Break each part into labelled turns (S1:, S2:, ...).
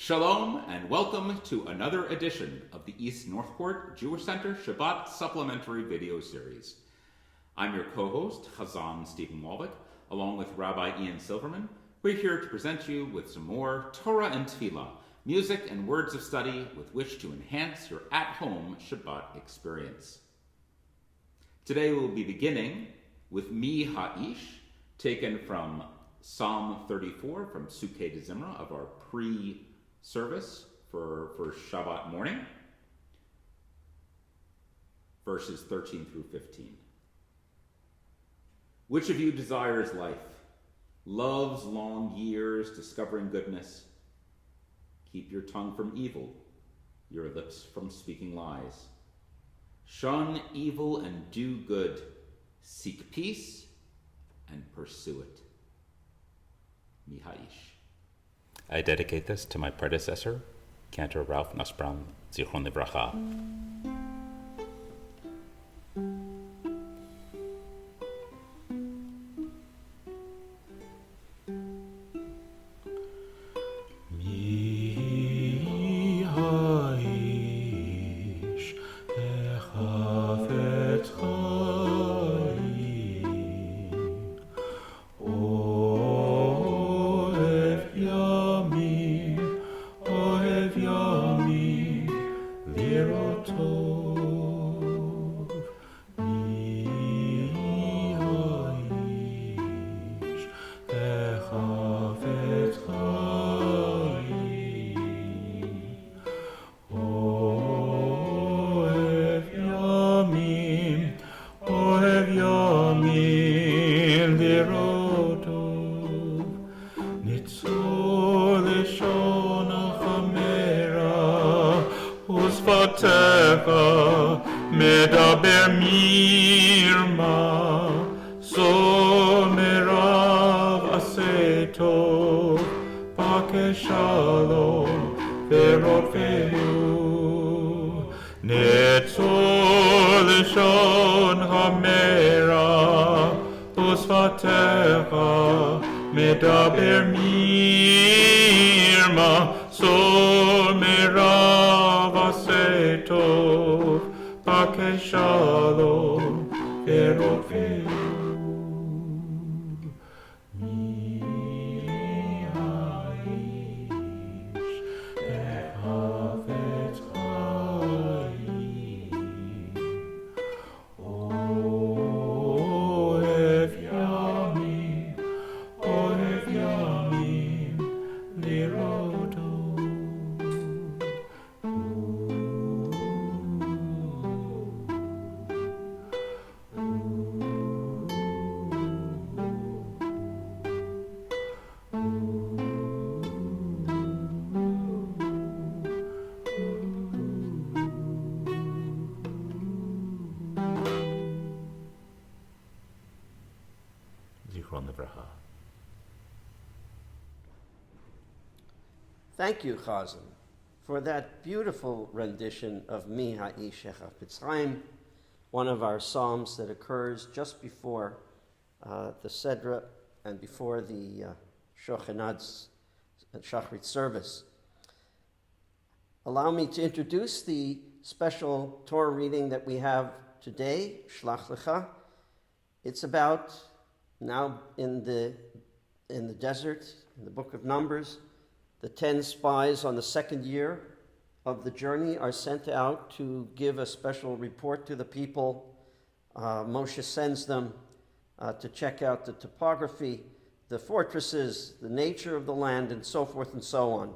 S1: Shalom and welcome to another edition of the East Northport Jewish Center Shabbat Supplementary video series. I'm your co-host, Chazan Stephen Walvick, along with Rabbi Ian Silverman. We're here to present you with some more Torah and Tefillah, music and words of study with which to enhance your at-home Shabbat experience. Today we'll be beginning with Mi Ha'ish, taken from Psalm 34 from Sukkei de Zimra of our pre-service for Shabbat morning, verses 13 through 15. Which of you desires life, loves long years, discovering goodness? Keep your tongue from evil, your lips from speaking lies. Shun evil and do good, seek peace and pursue it. Mi Ha'ish.
S2: I dedicate this to my predecessor, Cantor Ralph Nussbaum, Zichron Livracha.
S3: Medaber mirma, so merav aseto, pake shalom, verofeu, netzor lishon hamera, usvatecha, medaber mirma, so merav aseto, Pake shalom, verofeu. Mi ha'ish, be'avetz chayim. Ohev yamim, liroto.
S4: Thank you, Chazan, for that beautiful rendition of Mi Ha'ish Etz Hayyim, one of our psalms that occurs just before the Sedra and before the Shochanad's Shaharit service. Allow me to introduce the special Torah reading that we have today, Shlach Lecha. It's about, now in the desert, in the book of Numbers, the 10 spies on the second year of the journey are sent out to give a special report to the people. Moshe sends them to check out the topography, the fortresses, the nature of the land, and so forth and so on.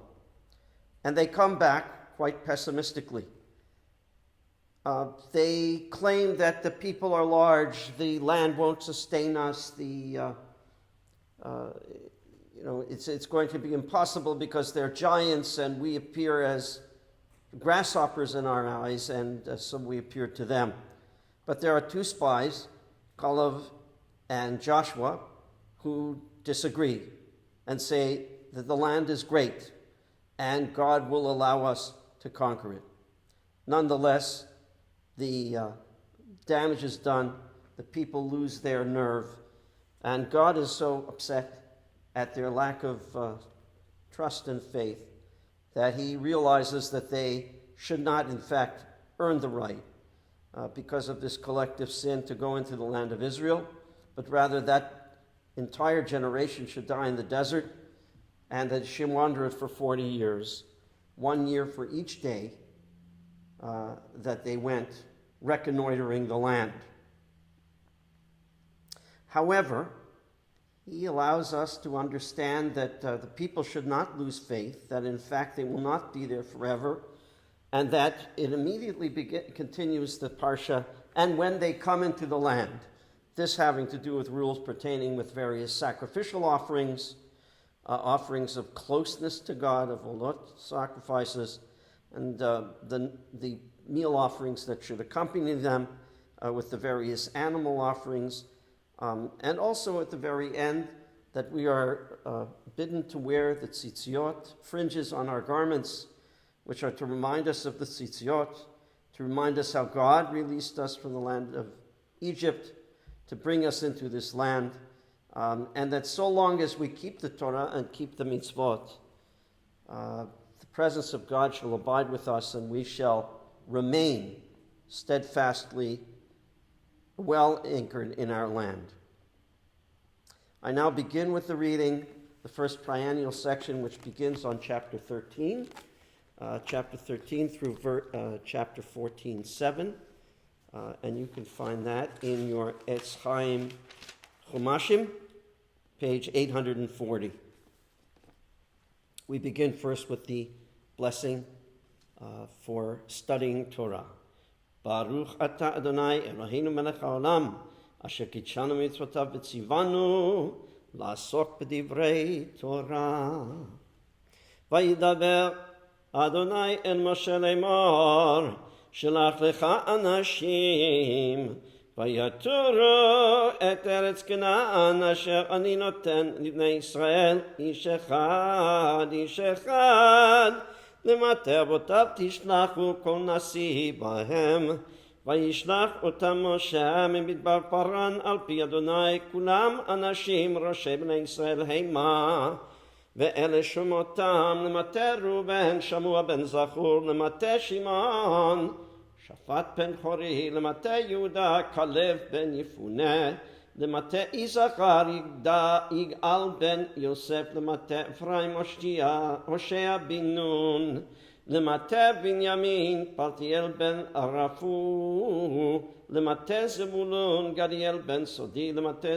S4: And they come back quite pessimistically. They claim that the people are large, the land won't sustain us, it's going to be impossible because they're giants and we appear as grasshoppers in our eyes, and so we appear to them. But there are two spies, Caleb and Joshua, who disagree and say that the land is great and God will allow us to conquer it. Nonetheless, the damage is done, the people lose their nerve, and God is so upset at their lack of trust and faith that he realizes that they should not, in fact, earn the right because of this collective sin to go into the land of Israel, but rather that entire generation should die in the desert, and that she wandered for 40 years, 1 year for each day that they went reconnoitering the land. However, he allows us to understand that the people should not lose faith, that in fact they will not be there forever, and that it immediately continues the Parsha, and when they come into the land, this having to do with rules pertaining with various sacrificial offerings, offerings of closeness to God, of olot, sacrifices, and the meal offerings that should accompany them, with the various animal offerings, and also at the very end that we are bidden to wear the tzitziot, fringes on our garments, which are to remind us of the tzitziot, to remind us how God released us from the land of Egypt to bring us into this land, and that so long as we keep the Torah and keep the mitzvot, the presence of God shall abide with us, and we shall remain steadfastly well anchored in our land. I now begin with the reading, the first triennial section, which begins on chapter 13, chapter 13 through chapter 14:7, and you can find that in your Etz Hayyim Humashim, page 840. We begin first with the blessing for studying Torah. Baruch atah Adonai Eloheinu melech haolam, asher kitshanu mitzvotav v'tzivanu la'asok b'divrei Torah. Vayidaber Adonai el Moshe lemor, shelach lecha anashim, vayaturu et eretz Canaan asher ani noten libnei Israel, ish echad, למטה אבותיו תשלחו כל נשיא בהם, וישלח אותם משה ממדבר פרן על פי אדוני, כולם אנשים ראשי בני ישראל המה, ואלה שמותם למטה ראובן שמוע בן זכור, למטה שמעון שפט בן חורי, למטה יהודה כלב בן יפונה, למטה יששכר יגאל בן יוסף, למטה אפרים הושע בן נון, למטה בנימין פלטיאל בן ערפו, למטה זבולון גדיאל בן סודי, למטה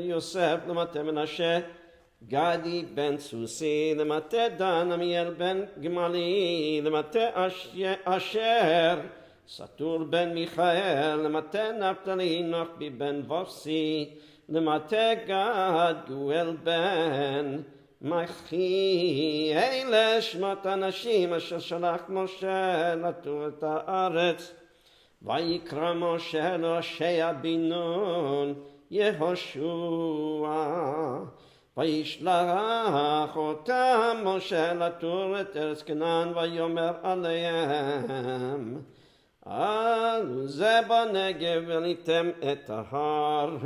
S4: יוסף, למטה מנשה גדי בן סוסי, למטה דן עמיאל בן גמלי, למטה אשר סטור בן מיכאל, למטה נפתלי נחבי בן ופסי, למטה גד גואל בן מחי. אלה שמות אנשים אשר שלח משה לתור את הארץ. ויקרא משה להושע בן נון יהושע, וישלח אותם משה לתור את ארץ כנען, ויאמר עליהם, על זה בנגב וראיתם את ההר,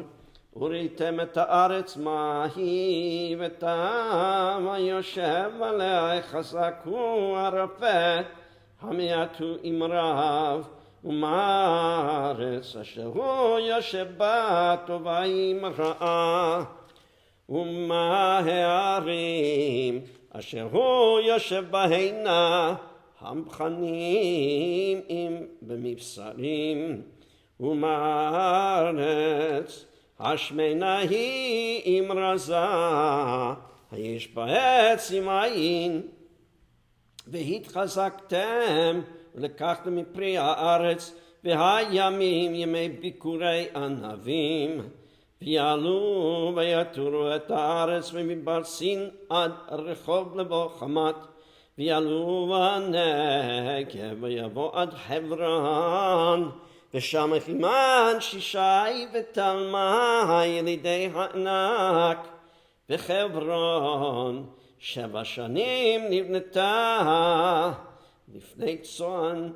S4: וראיתם את הארץ מה היא, וטעם היושב עליה חזק הוא הרפה, המעטו עם רב, ומארץ אשר הוא יושב בה טובה עם רעה, ומה הערים אשר הוא יושב בהנה, המחנים במבשרים, ומארץ השמנה היא עם רזה, היש בעץ עם עין, והתחזקתם ולקחתם מפרי הארץ, והימים ימי ביקורי ענבים, ויעלו ויתורו את הארץ ממדבר סין עד רחוב לבוא חמת, ויעלו בנגב ויבוא עד חברון, ושם חימן שישי ותלמי ילידי הענק, וחברון 7 שנים נבנתה לפני צאן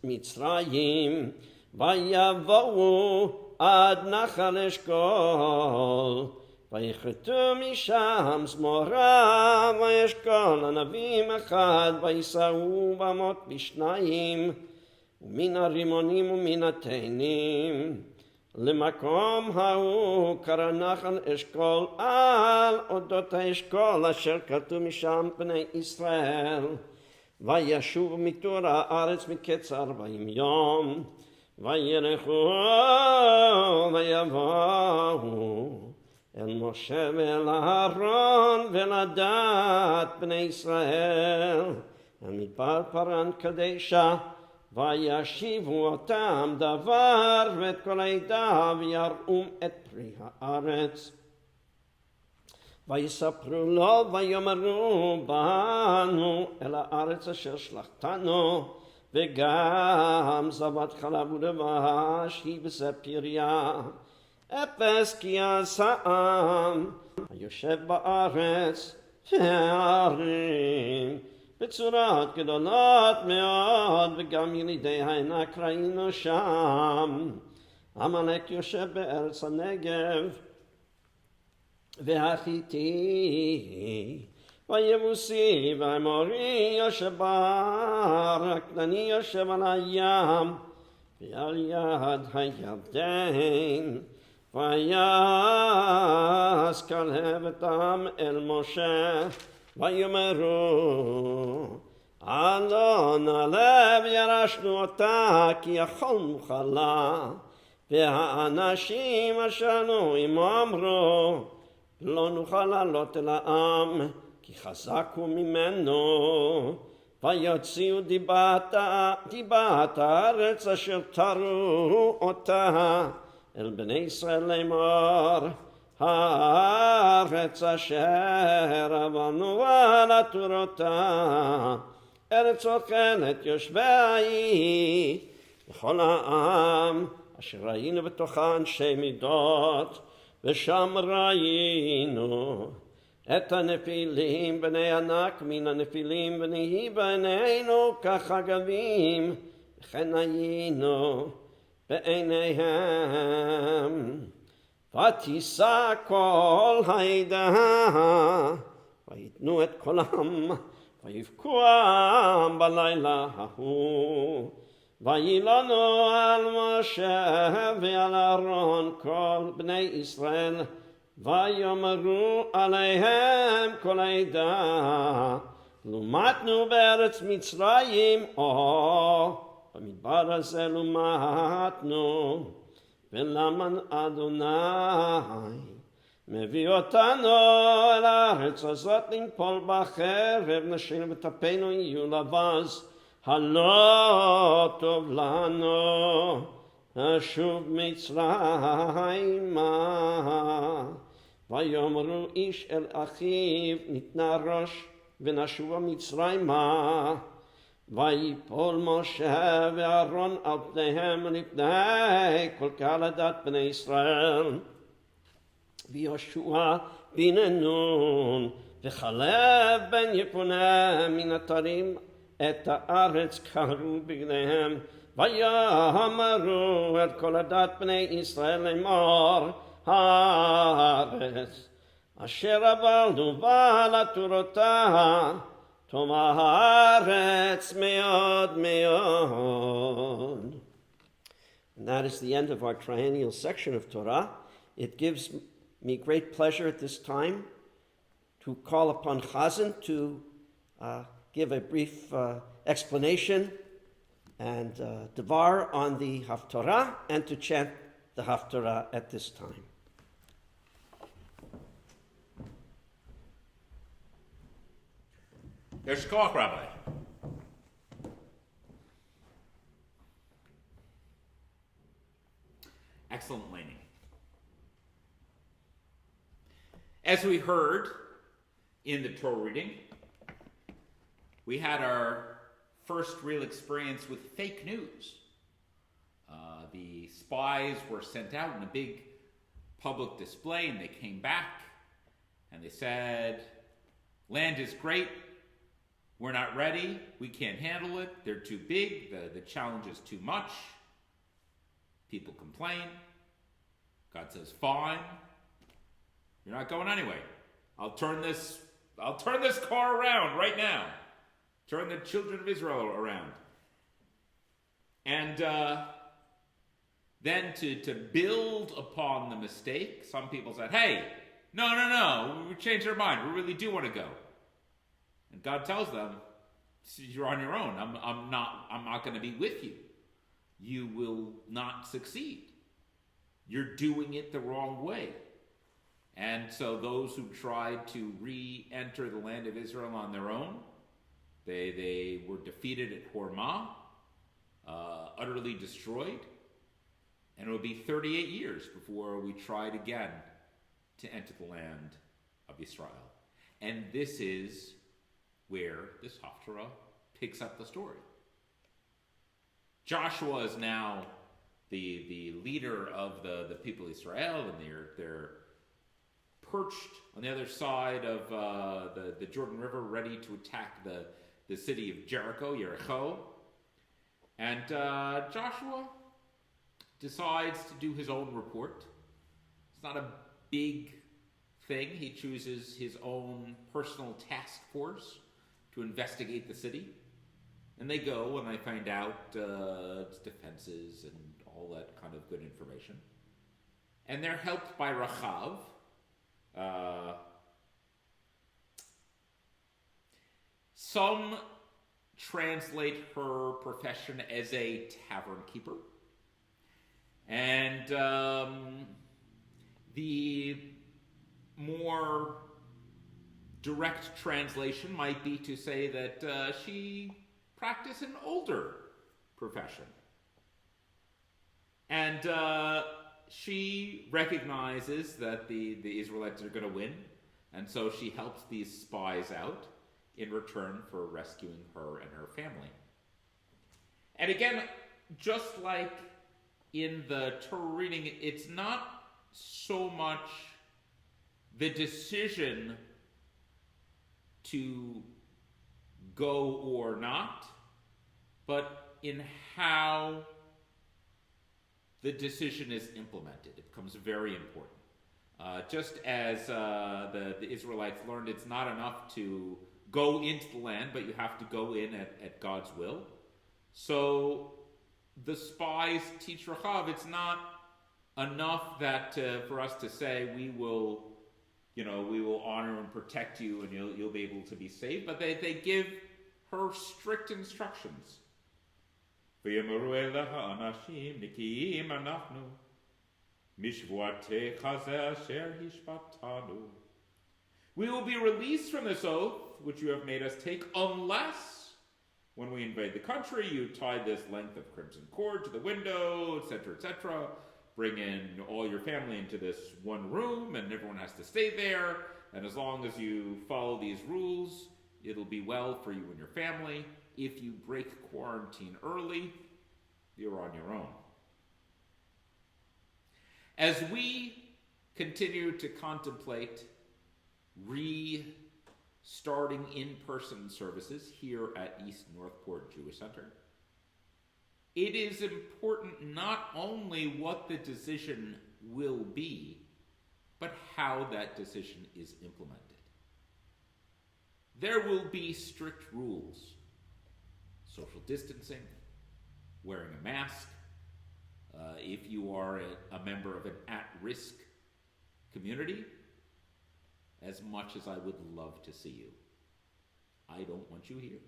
S4: ממצרים, ויבואו עד נחל אשכול, ויכרתו משם זמורה, וישכון הנביאים אחד, ויסעו במות בשניים, ומן הרימונים ומן התאנים. למקום ההוא קרא נחל אשכול על אודות האשכול אשר כרתו משם בני ישראל. וישובו מתור הארץ מקץ 40 יום, וירחו ויבואו אל משה ואל אהרון ולדת בני ישראל אל מדבר פרן קדשה, וישיבו אותם דבר ואת כל העדה ויראום את פרי הארץ. ויספרו לו ויאמרו באנו אל הארץ אשר שלחתנו, וגם זבת חלב ודבש היא בזה פריה. אפס כי עשה עם היושב בארץ והערים בצורות גדולות מאוד, וגם ילידי הענק ראינו שם. עמלק יושב בארץ הנגב והחיתי והיבוסי והאמורי יושב בהר, הכנעני יושב על הים ועל יד הירדן. ויעש כלב את העם אל משה ויאמרו עלה נעלה וירשנו אותה כי יכולנו חלה. והאנשים אשר נו עמו אמרו לא נוכל לעלות אל העם כי חזק הוא ממנו. ויוציאו דיבת הארץ אשר תרו אותה אל בני ישראל לאמור הארץ אשר עברנו על תורתה ארץ אוכלת יושביה היא וכל העם אשר ראינו בתוכה אנשי מידות, ושם ראינו את הנפילים בני ענק מן הנפילים ונהי בעינינו כחגבים, וכן היינו בעיניהם. ותישא כל העדה ויתנו את קולם ויבכו בלילה ההוא. וילונו על משה ועל אהרון כל בני ישראל ויאמרו עליהם כל העדה לומדנו בארץ מצרים או במדבר הזה לומדנו ולמה אדוני מביא אותנו אל הארץ הזאת לנפול בחרב נשים וטפנו יהיו לבז הלא טוב לנו אשוב מצרימה. ויאמרו איש אל אחיו ניתנה ראש ונשובה מצרימה. ויפול משה ואהרון על פניהם לפני כל קהל הדת בני ישראל. ויהושע בן נון וכלב בן יפונה מן התרים את הארץ קראו בגדיהם. ויאמרו את כל הדת בני ישראל לאמור הארץ אשר עברנו בה לתורתה טוב הארץ מאוד מאוד. And that is the end of our triennial section of Torah. It gives me great pleasure at this time to call upon Chazan to give a brief explanation and devar on the Haftara and to chant the Haftara at this time.
S1: There's Shkoch, Rabbi. Excellent laning. As we heard in the Torah reading, we had our first real experience with fake news. The spies were sent out in a big public display, and they came back, and they said, land is great, we're not ready, we can't handle it, they're too big, the challenge is too much. People complain. God says, fine. You're not going anyway. I'll turn this car around right now. Turn the children of Israel around. And then to build upon the mistake, some people said, hey, no, we changed our mind. We really do want to go. And God tells them, you're on your own. I'm not going to be with you. You will not succeed. You're doing it the wrong way. And so those who tried to re-enter the land of Israel on their own, they were defeated at Hormah, utterly destroyed. And it would be 38 years before we tried again to enter the land of Israel. And this is where this Haftara picks up the story. Joshua is now the leader of the people of Israel, and they're perched on the other side of the Jordan River, ready to attack the city of Jericho. And Joshua decides to do his own report. It's not a big thing. He chooses his own personal task force to investigate the city. And they go and they find out its defenses and all that kind of good information. And they're helped by Rachav. Some translate her profession as a tavern keeper. And the more direct translation might be to say that she practiced an older profession. And she recognizes that the Israelites are going to win, and so she helps these spies out in return for rescuing her and her family. And again, just like in the Torah reading, it's not so much the decision to go or not, but in how the decision is implemented. It becomes very important. Just as the Israelites learned, it's not enough to go into the land, but you have to go in at God's will. So the spies teach Rachav, it's not enough that for us to say we will honor and protect you and you'll be able to be saved, but they give her strict instructions. We will be released from this oath which you have made us take, unless when we invade the country you tie this length of crimson cord to the window, etc., etc. Bring in all your family into this one room and everyone has to stay there, and as long as you follow these rules, it'll be well for you and your family. If you break quarantine early, you're on your own. As we continue to contemplate restarting in-person services here at East Northport Jewish Center, it is important not only what the decision will be, but how that decision is implemented. There will be strict rules. Social distancing, wearing a mask. If you are a member of an at-risk community, as much as I would love to see you, I don't want you here.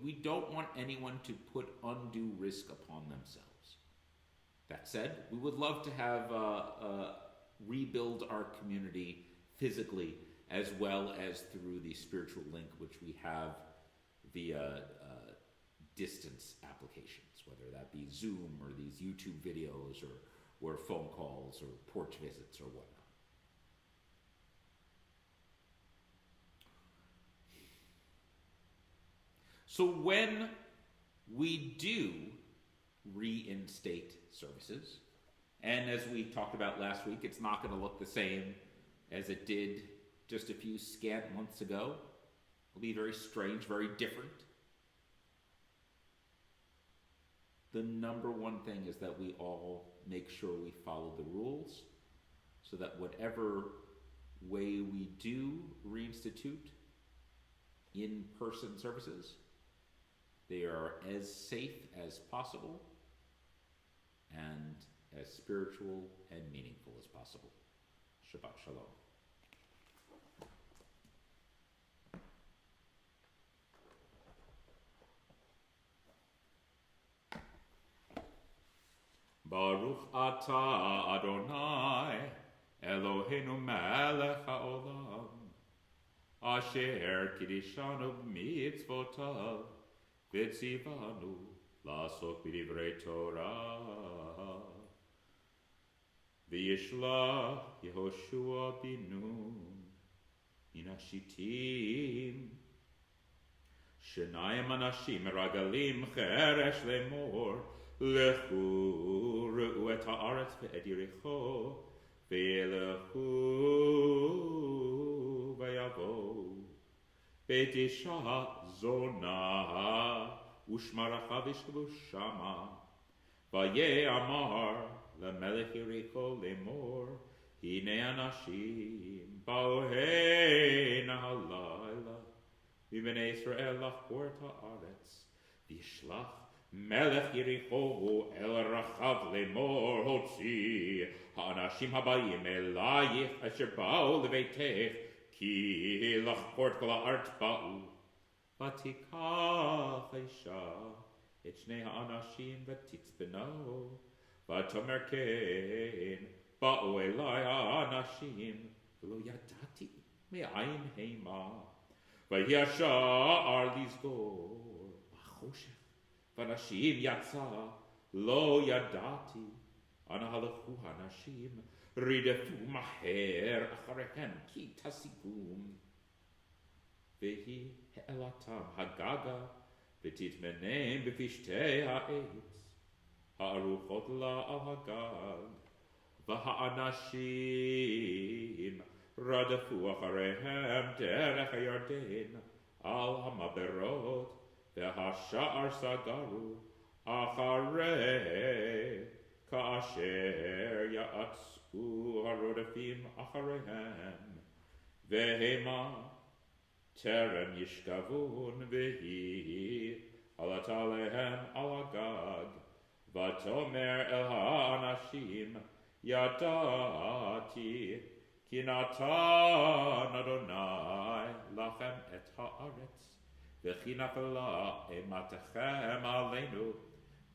S1: We don't want anyone to put undue risk upon themselves. That said, we would love to have rebuild our community physically, as well as through the spiritual link which we have via distance applications, whether that be Zoom or these YouTube videos or phone calls or porch visits or whatnot. So when we do reinstate services, and as we talked about last week, it's not going to look the same as it did just a few scant months ago. It'll be very strange, very different. The number one thing is that we all make sure we follow the rules so that whatever way we do reinstitute in-person services, they are as safe as possible and as spiritual and meaningful as possible. Shabbat Shalom. Baruch atah Adonai Eloheinu melech haolam asher kiddushanu b'mitzvotav v'tzivanu la'asok b'divrei Torah v'yishlach Yehoshua bin Nun min hashittim shenayim anashim meragalim cheresh lemor Lechu re'u et ha'aretz ve'et Yericho ve'lechu ve'yavo beit isha zona u'shmaracha v'yishkavu shama v'ye'amar lemelech Yericho lemor hine anashim ba'u heina halayla v'bnei Yisrael lachpor et ha'aretz v'yishlach Melech Yericho el rachav lemor hotzi ha'anashim habayim elayich asher ba'u lebeitech ki lachport kol ha'aretz ba'u v'tikach isha et shnei ha'anashim v'titzbeno v'tomer ken ba'u elai ha'anashim v'lo yadati me'ayin heima v'hi hasha'ar lizgor v'choshech Vanashim yatsa lo yadati anahalachu hanashim ridefu maher acharehem ki tasigum vehi he'elatam hagaga v'titmenem b'fishtei ha'etz ha'aruchot la al hagag v'ha'anashim radafu acharehem derech ha'yarden al ha'maberot Behasha'ar sagaru acharei ka'asher ya'atzu harodafim acharehem vehema terem yishkavun vehi halat alehem alagag vatomer el ha'anashim yadati kinatan Adonai lachem et ha'aretz V'chi nafela ematechem aleinu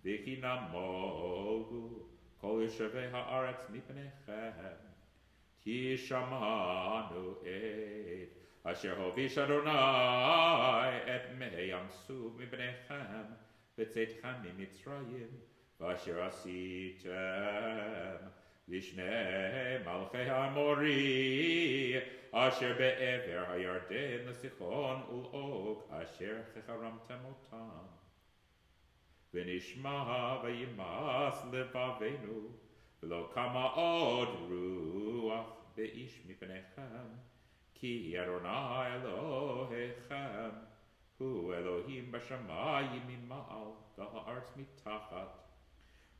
S1: V'chi namogu kol yeshevei ha'aretz mipnechem Tishamanu et asher hovish Adonai et mei yamsu mipnechem v'tzeitchem mimitzrayim v'asher asitem lishnei malchei ha'amori Asher be'ever ha'yarden l'sichon ul'og asher checharamtem otam v'nishma v'yimas levavenu v'lo kama od ruach be'ish mipnechem ki Adonai Elohechem hu Elohim b'shamayim mima'al v'ha'aretz mitachat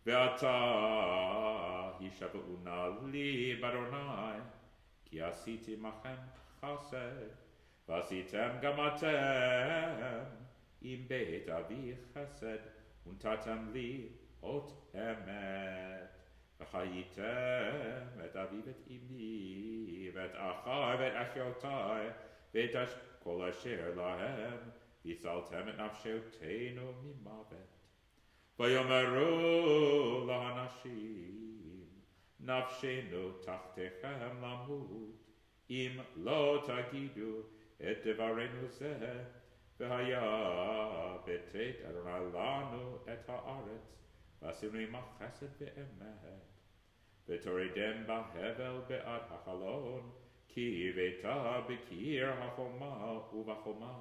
S1: ve'ata hishavu'una li b'Adonai Ki asiti machem chased, v'asitem gam atem, im beit avi chesed, untatem li ot emet, v'chayitem et avi vet imi, vet achai vet achiotai, vet kol asher lahem, v'saltem et nafsheotenu mimavet, v'yomeru lahanashim, Nafshenu tachtechem lamut, im lo tagidu et devarenu zeh, v'haya betet Adonai lanu et ha'aretz, v'asinu imach chesed ve'emet, v'toridem ba'hevel be'ad hachalon, ki veta b'kir hachoma uv'achoma,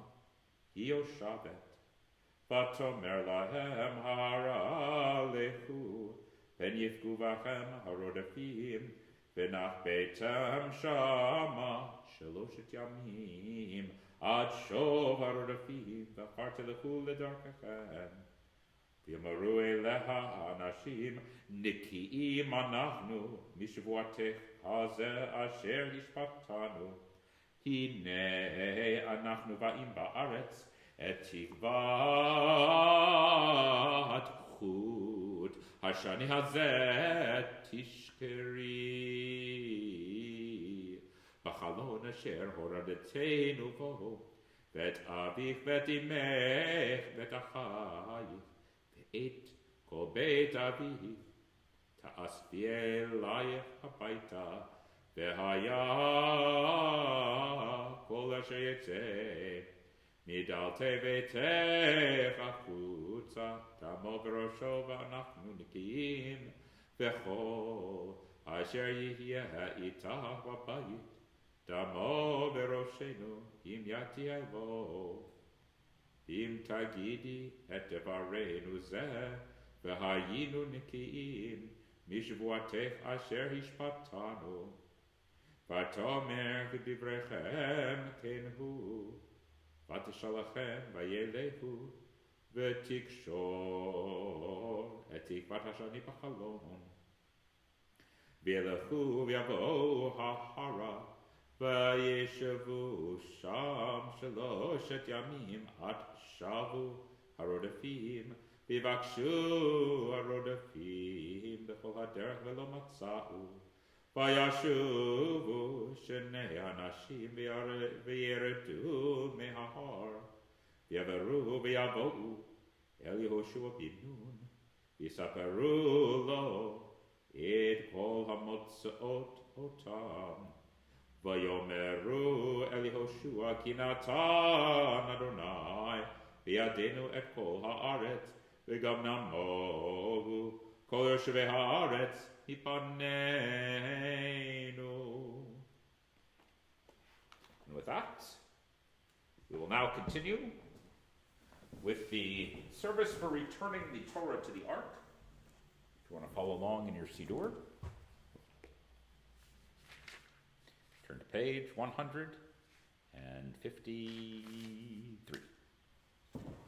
S1: hi Yoshavet, v'tomer lahem hara lechu, Ven yifgu vachem harodafim, venach beitam shama, sheloshet yamim, ad shov harodafim, v'charte lechu ledarkachem. ויאמרו אליך האנשים, נקיים אנחנו משבועתך הזה אשר השפטנו. הנה אנחנו באים בארץ את תקוות חוט, השני הזה תשכרי. בחלון אשר הורדתנו בו, ואת אביך ואת אמך ואת אחייך, ואת כל בית אביך, תאספי אלייך הביתה, והיה כל אשר יצא מדלתי ביתך החוצה, דמו בראשו ואנחנו נקיים, וכל אשר יהיה איתך בבית, דמו בראשנו, אם יתיה בו. אם תגידי את דברנו זה, והיינו נקיים משבועתך אשר השפטנו, ותאמר דבריכם כן הוא, ותשלחם וילכו, ותקשור את תקוות השני בחלון. וילכו ויבואו ההרה, וישבו שם 3 ימים עד שבו הרודפים, ויבקשו הרודפים בכל הדרך ולא מצאו. וישובו 2 אנשים וירדו מההר, ויעברו ויבואו אל יהושע בן נון, ויספרו לו את כל המוצאות אותם. ויאמרו אל יהושע, כי נתן אדוני בידינו את כל הארץ, וגם נמוגו כל יושבי הארץ מפנינו. And with that, we will now continue with the service for returning the Torah to the Ark. If you want to follow along in your Siddur, turn to page 153.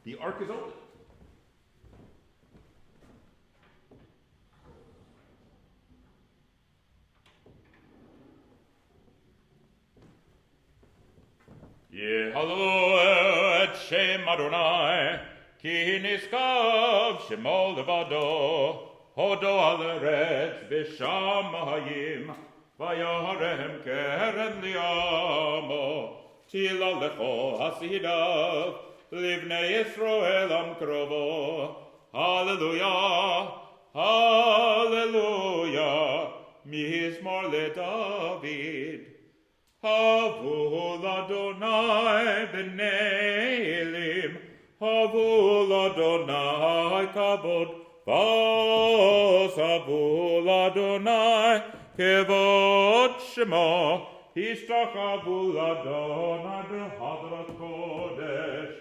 S1: The Ark is open. Yehalelu et Shem Adonai, ki niskav Shemo levado, hodo al eretz v'shamayim, vayarem keren liamo, tila lecho hasidav, livnei Yisroel amkrovo. Hallelujah, hallelujah, mizmor leDavid. Havul Adonai b'nei Elim, Havul Adonai kavod, Vos Havul Adonai kevod shemo, Hishtachavul Adonai b'hadrat kodesh,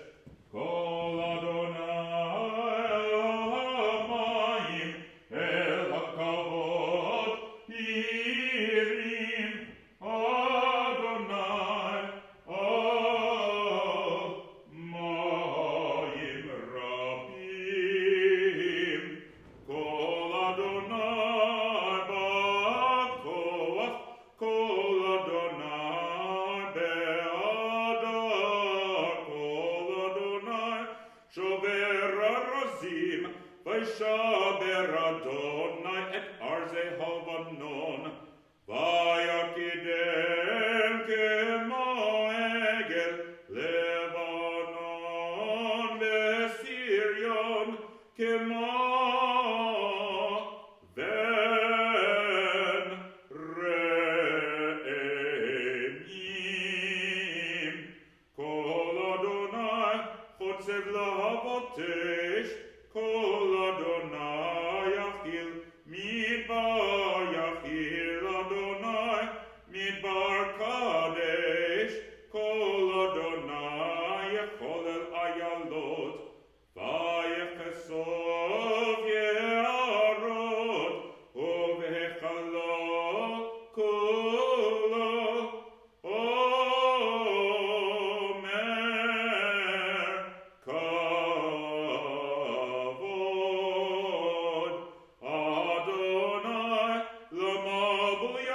S1: Kol Adonai hamayim el hakavod, Yirim Adonai hamayim rabim, Kol Adonai b'koach, Kol Adonai be'adar, Kol Adonai shover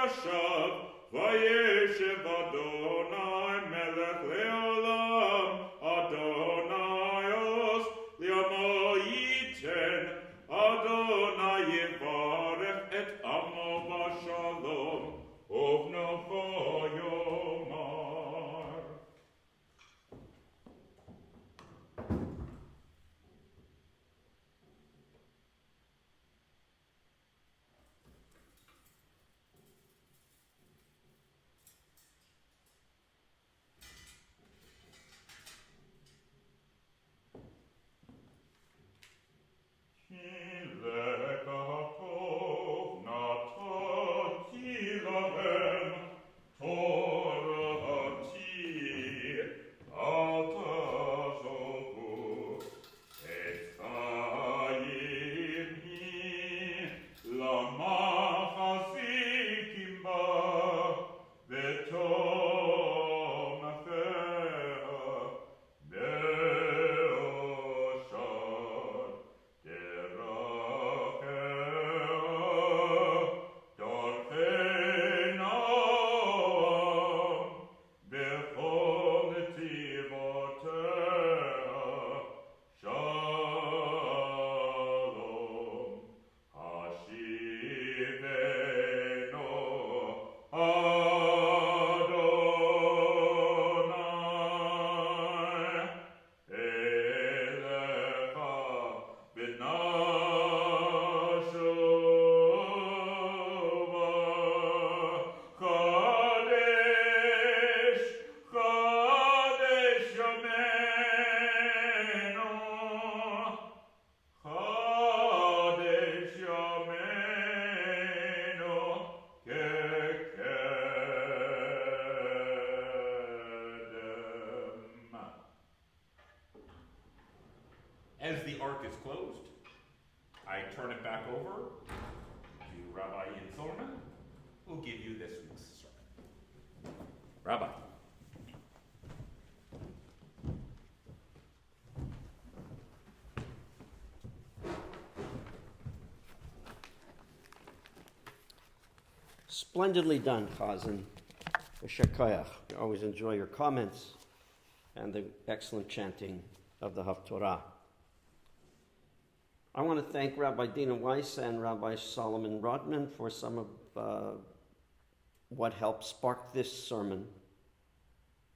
S3: ישב, וישב אדוני מלך לעולם, אדוני עוז לימו ייתן, אדוני יברך את עמו בשלום, ובנותו יאמר.
S1: As the ark is closed, I turn it back over to Rabbi Ian Silverman, who will give you this week's sermon. Rabbi.
S4: Splendidly done, Chazan. Shakayach. I always enjoy your comments and the excellent chanting of the Haftarah. I want to thank Rabbi Dina Weiss and Rabbi Solomon Rodman for some of what helped spark this sermon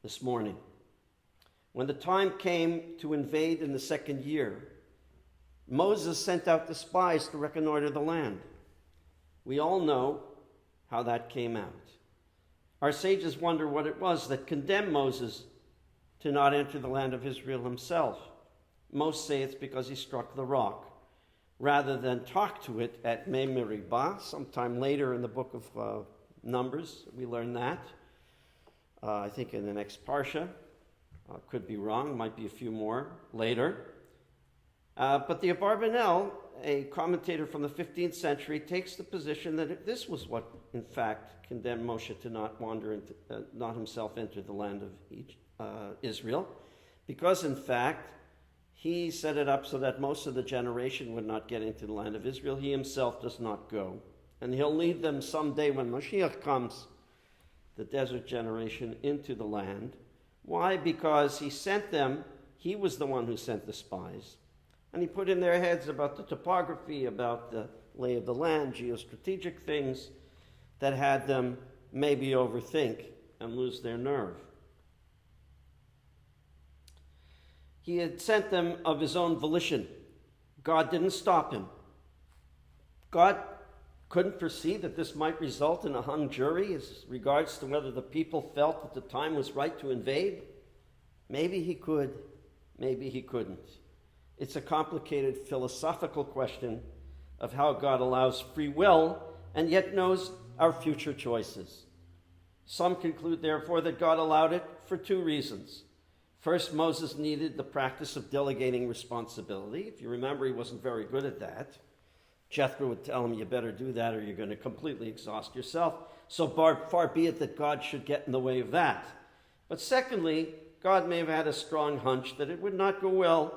S4: this morning. When the time came to invade in the second year, Moses sent out the spies to reconnoiter the land. We all know how that came out. Our sages wonder what it was that condemned Moses to not enter the land of Israel himself. Most say it's because he struck the rock, rather than talk to it at Me Meribah. Sometime later in the book of Numbers, we learn that. I think in the next Parsha. Could be wrong, might be a few more later. But the Abarbanel, a commentator from the 15th century, takes the position that this was what, in fact, condemned Moshe to not wander, not himself enter the land of Israel, because, in fact, he set it up so that most of the generation would not get into the land of Israel. He himself does not go. And he'll lead them someday when Mashiach comes, the desert generation, into the land. Why? Because he sent them, he was the one who sent the spies. And he put in their heads about the topography, about the lay of the land, geostrategic things that had them maybe overthink and lose their nerve. He had sent them of his own volition. God didn't stop him. God couldn't foresee that this might result in a hung jury as regards to whether the people felt that the time was right to invade. Maybe he could, maybe he couldn't. It's a complicated philosophical question of how God allows free will and yet knows our future choices. Some conclude, therefore, that God allowed it for two reasons. First, Moses needed the practice of delegating responsibility. If you remember, he wasn't very good at that. Jethro would tell him, you better do that or you're going to completely exhaust yourself. So far be it that God should get in the way of that. But secondly, God may have had a strong hunch that it would not go well,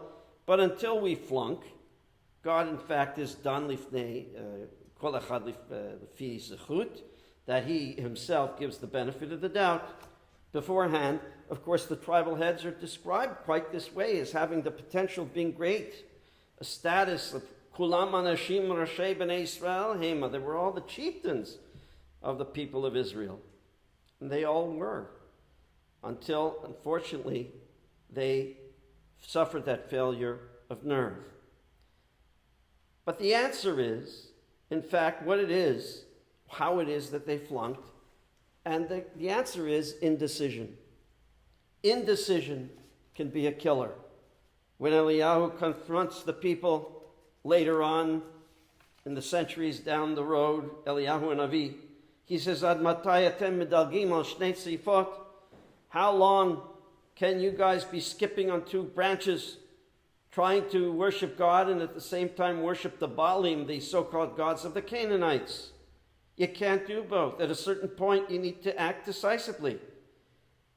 S4: but until we flunk, God in fact is dan lifnei kol echad lefi zechut, that he himself gives the benefit of the doubt beforehand. Of course, the tribal heads are described quite this way, as having the potential of being great, a status of kulam anashim rashei b'nei Israel hema. They were all the chieftains of the people of Israel. And they all were, until, unfortunately, they suffered that failure of nerve. But the answer is, in fact, what it is, how it is that they flunked. And the answer is indecision. Indecision can be a killer. When Eliyahu confronts the people later on in the centuries down the road, Eliyahu and Avi, he says, Ad matay atem medalgim al shnei tzifot? How long can you guys be skipping on two branches, trying to worship God and at the same time worship the Baalim, the so-called gods of the Canaanites? You can't do both. At a certain point, you need to act decisively.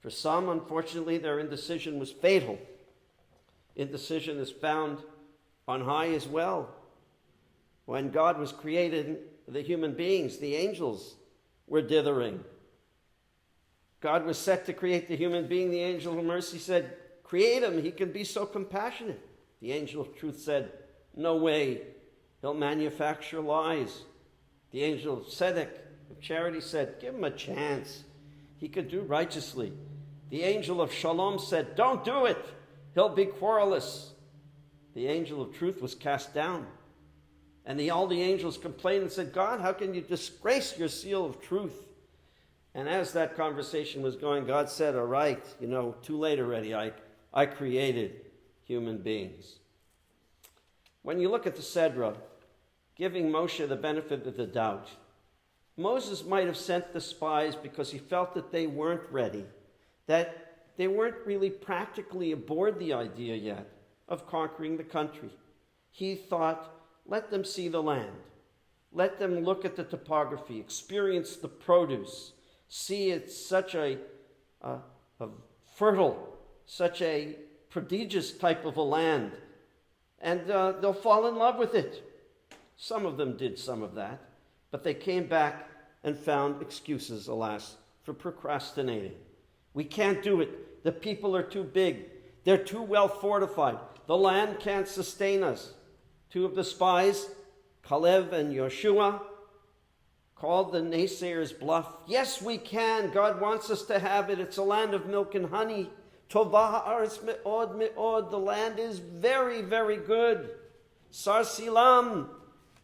S4: For some, unfortunately, their indecision was fatal. Indecision is found on high as well. When God was creating the human beings, the angels were dithering. God was set to create the human being. The angel of mercy said, create him. He can be so compassionate. The angel of truth said, no way. He'll manufacture lies. The angel of tzedek, of charity, said, give him a chance. He could do righteously. The angel of shalom said, don't do it. He'll be querulous. The angel of truth was cast down. And all the angels complained and said, God, how can you disgrace your seal of truth? And as that conversation was going, God said, all right, too late already. I created human beings. When you look at the Sedra, giving Moshe the benefit of the doubt, Moses might have sent the spies because he felt that they weren't ready, that they weren't really practically aboard the idea yet of conquering the country. He thought, let them see the land. Let them look at the topography, experience the produce, see it's such a fertile, such a prodigious type of a land, and they'll fall in love with it. Some of them did some of that, but they came back and found excuses, alas, for procrastinating. We can't do it. The people are too big. They're too well fortified. The land can't sustain us. Two of the spies, Caleb and Yoshua, called the naysayers bluff. Yes, we can. God wants us to have it. It's a land of milk and honey. Tovah haaretz me'od me'od. The land is very, very good. Sar silam.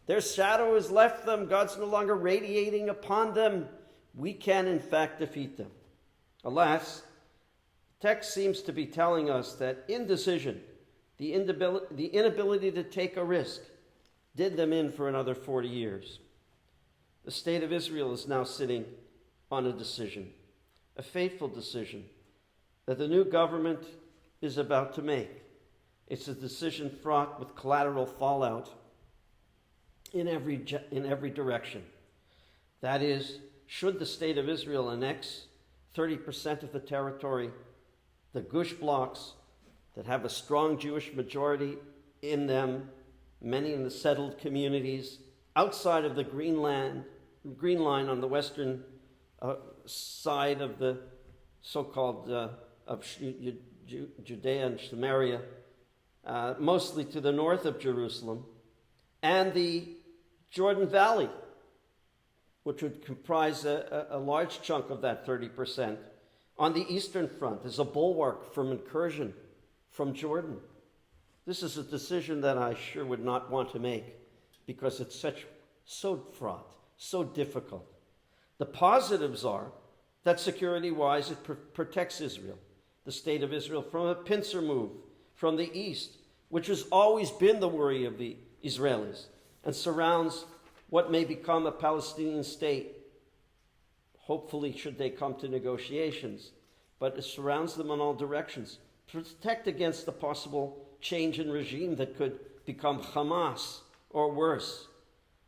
S4: Their shadow has left them. God's no longer radiating upon them. We can, in fact, defeat them. Alas, the text seems to be telling us that indecision, the inability to take a risk, did them in for another 40 years. The state of Israel is now sitting on a decision, a fateful decision that the new government is about to make. It's a decision fraught with collateral fallout in every direction. That is, should the state of Israel annex 30% of the territory, the Gush blocks that have a strong Jewish majority in them, many in the settled communities, outside of the Green Line on the western side of the so-called of Judea and Samaria, mostly to the north of Jerusalem, and the Jordan Valley, which would comprise a large chunk of that 30%, on the eastern front as a bulwark from incursion from Jordan. This is a decision that I sure would not want to make because it's so fraught, so difficult. The positives are that security-wise it protects Israel, the state of Israel, from a pincer move from the east, which has always been the worry of the Israelis, and surrounds what may become a Palestinian state, hopefully should they come to negotiations, but it surrounds them in all directions. Protect against the possible change in regime that could become Hamas or worse.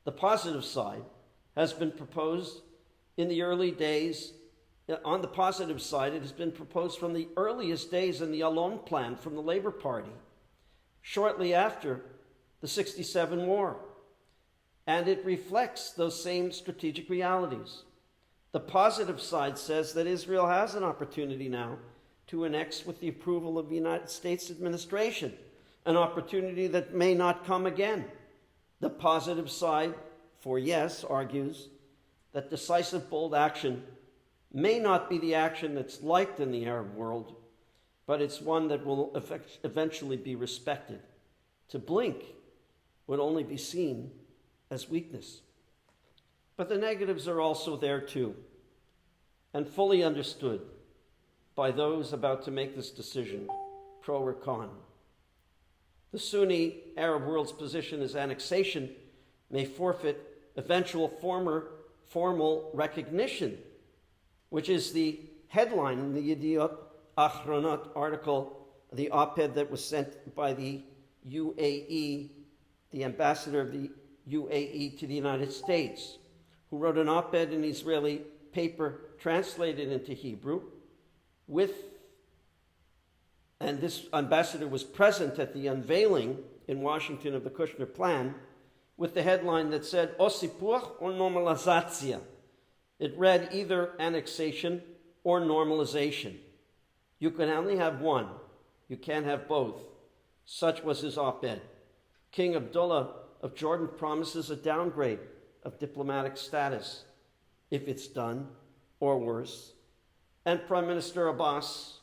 S4: The positive side has been proposed in the early days. On the positive side, it has been proposed from the earliest days in the Alon plan from the Labor Party, shortly after the 67 war. And it reflects those same strategic realities. The positive side says that Israel has an opportunity now to annex with the approval of the United States administration, an opportunity that may not come again. The positive side, for yes, argues that decisive, bold action may not be the action that's liked in the Arab world, but it's one that will eventually be respected. To blink would only be seen as weakness. But the negatives are also there too, and fully understood by those about to make this decision, pro or con. The Sunni Arab world's position as annexation may forfeit eventual formal recognition, which is the headline in the Yediot Achronot article, the op-ed that was sent by the UAE, the ambassador of the UAE to the United States, who wrote an op-ed in Israeli paper translated into Hebrew and this ambassador was present at the unveiling in Washington of the Kushner Plan, with the headline that said, O sipuch or normalizatia. It read either annexation or normalization. You can only have one. You can't have both. Such was his op-ed. King Abdullah of Jordan promises a downgrade of diplomatic status if it's done, or worse. And Prime Minister Abbas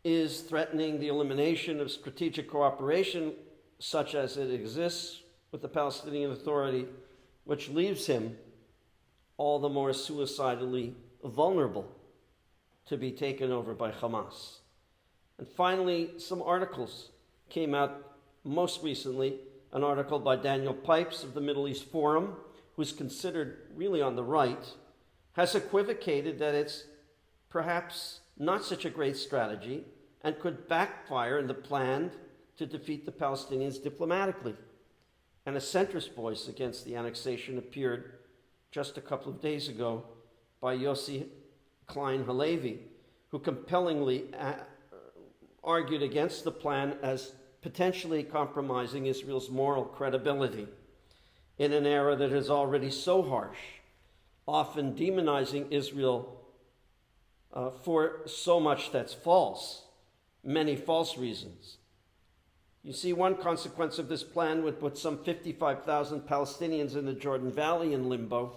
S4: is threatening the elimination of strategic cooperation such as it exists with the Palestinian Authority, which leaves him all the more suicidally vulnerable to be taken over by Hamas. And finally, some articles came out most recently, an article by Daniel Pipes of the Middle East Forum, who's considered really on the right, has equivocated that it's perhaps not such a great strategy and could backfire in the plan to defeat the Palestinians diplomatically. And a centrist voice against the annexation appeared just a couple of days ago by Yossi Klein Halevi, who compellingly argued against the plan as potentially compromising Israel's moral credibility in an era that is already so harsh, often demonizing Israel for so much that's false, many false reasons. You see, one consequence of this plan would put some 55,000 Palestinians in the Jordan Valley in limbo,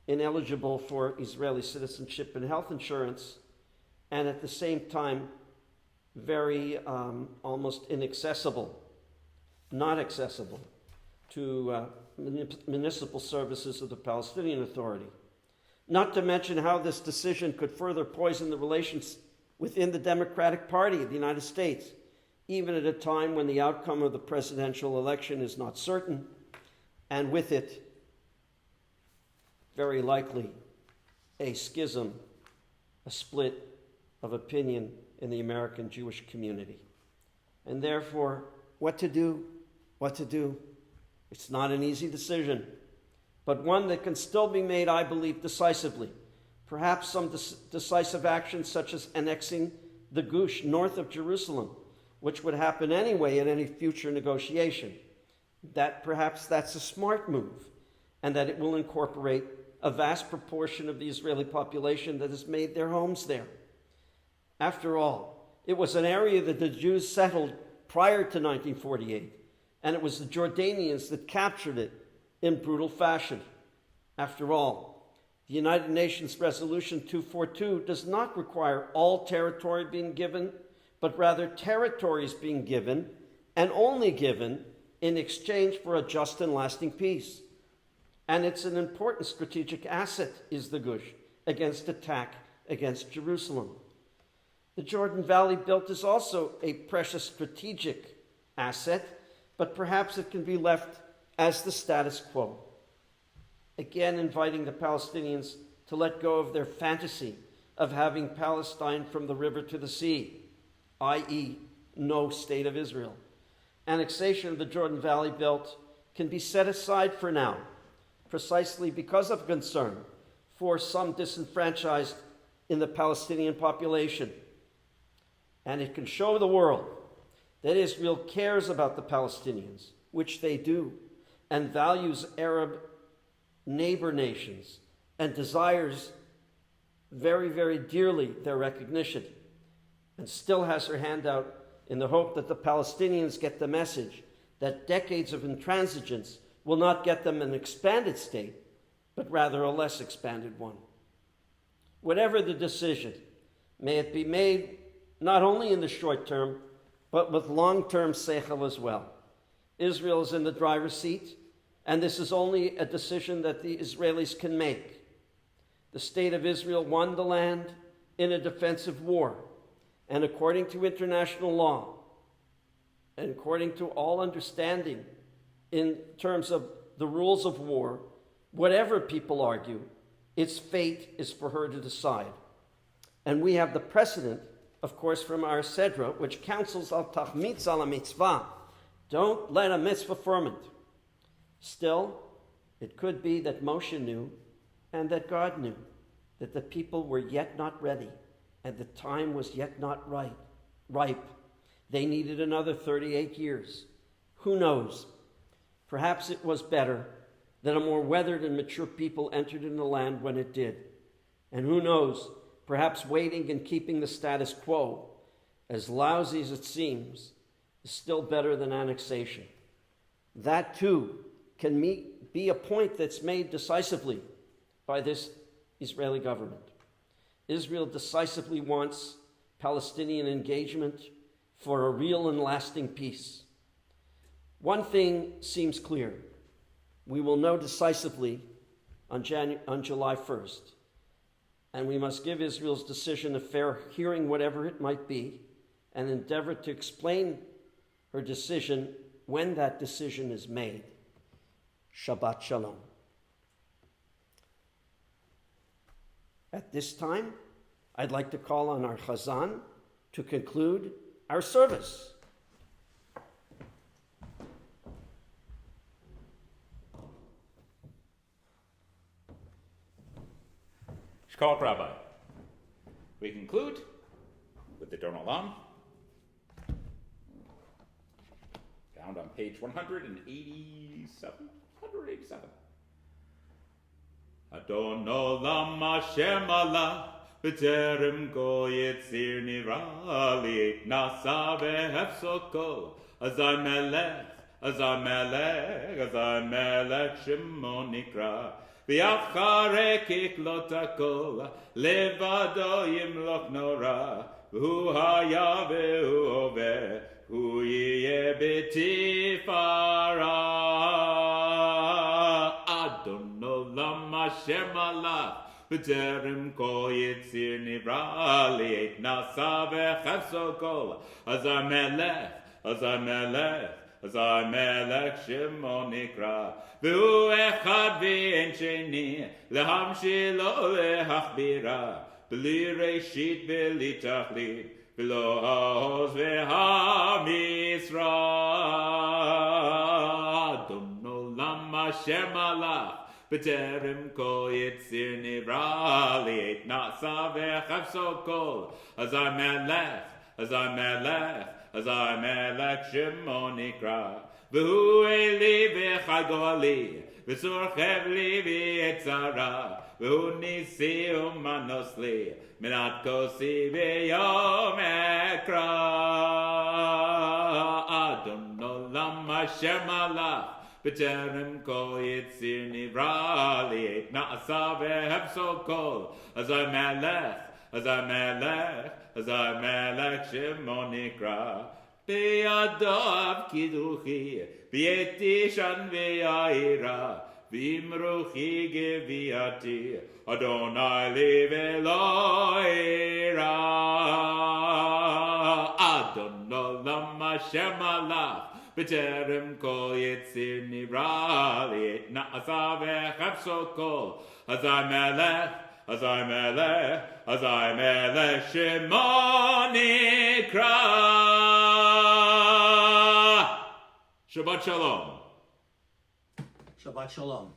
S4: ineligible for Israeli citizenship and health insurance, and at the same time, very almost inaccessible, not accessible to municipal services of the Palestinian Authority. Not to mention how this decision could further poison the relations within the Democratic Party of the United States, even at a time when the outcome of the presidential election is not certain, and with it, very likely, a schism, a split of opinion in the American Jewish community. And therefore, what to do? What to do? It's not an easy decision, but one that can still be made, I believe, decisively. Perhaps some decisive actions such as annexing the Gush north of Jerusalem, which would happen anyway in any future negotiation. That perhaps that's a smart move, and that it will incorporate a vast proportion of the Israeli population that has made their homes there. After all, it was an area that the Jews settled prior to 1948, and it was the Jordanians that captured it in brutal fashion. After all, the United Nations Resolution 242 does not require all territory being given, but rather territories being given, and only given, in exchange for a just and lasting peace. And it's an important strategic asset, is the Gush, against attack against Jerusalem. The Jordan Valley Belt is also a precious strategic asset, but perhaps it can be left as the status quo. Again, inviting the Palestinians to let go of their fantasy of having Palestine from the river to the sea, i.e., no state of Israel. Annexation of the Jordan Valley Belt can be set aside for now, precisely because of concern for some disenfranchised in the Palestinian population. And it can show the world that Israel cares about the Palestinians, which they do, and values Arab neighbor nations and desires very, very dearly their recognition, and still has her hand out in the hope that the Palestinians get the message that decades of intransigence will not get them an expanded state, but rather a less expanded one. Whatever the decision, may it be made not only in the short term, but with long-term seichel as well. Israel is in the driver's seat, and this is only a decision that the Israelis can make. The state of Israel won the land in a defensive war, and according to international law, and according to all understanding in terms of the rules of war, whatever people argue, its fate is for her to decide. And we have the precedent, of course, from our Sedra, which counsels al tachmitz ala mitzvah. Don't let a mitzvah ferment. Still, it could be that Moshe knew and that God knew that the people were yet not ready and the time was yet not ripe. They needed another 38 years. Who knows? Perhaps it was better that a more weathered and mature people entered in the land when it did. And who knows? Perhaps waiting and keeping the status quo, as lousy as it seems, is still better than annexation. That too can be a point that's made decisively by this Israeli government. Israel decisively wants Palestinian engagement for a real and lasting peace. One thing seems clear. We will know decisively on July 1st, and we must give Israel's decision a fair hearing, whatever it might be, and endeavor to explain her decision when that decision is made. Shabbat Shalom. At this time, I'd like to call on our Chazan to conclude our service.
S1: Shkol Rabbi. We conclude with the Adon Olam, found on page 187.
S3: Adon Olam Hashem Allah, B'terem Go Yitzir Nirali, Nasa Behefsoko, Azai Melech Shimon Nikra, V'yachare Kiklot HaKol, Levado Yimloch Nora, V'hu Haya V'hu Ove, Hu Yeh B'tifara. Adon Olam Hashem Allah, B'terem Kol Yitzir Nivra, Li'et Nasa V'chefso Kol, Azai Melech Shimon Nikra, V'hu Echad V'en Sheni, Lehamshilo Lehachbira, B'li Reshit B'li Tachlit, V'lo Ha'oz V'ha'misra. Adon Olam Hashem Allah, B'terem Kol Yitzir Nivra, Li'et Nasa V'chefso Kol, Azai Melech Shimon Nikra, V'hu Eli V'chagoli, V'surchev li V'yetzara, V'hu Nisi Umanosli, Minat Kosi V'yom Ekra. Adon Olam Hashem Allah, B'terem Kol Yitzir Nivra, Li'et Na'asa V'hefso Kol, Azai Melech Shimon Nikra, Be'adav Kiduchi, V'yetishan V'yaira, V'imruchi Geviati, Adonai li V'lo'ira. Adon Olam Hashem Allah, B'terem Kol Yitzir Nivra, Li'et Na'asa V'chefso Kol, Azai Melech Shimon Nikra. Shabbat Shalom.
S4: Shabbat Shalom.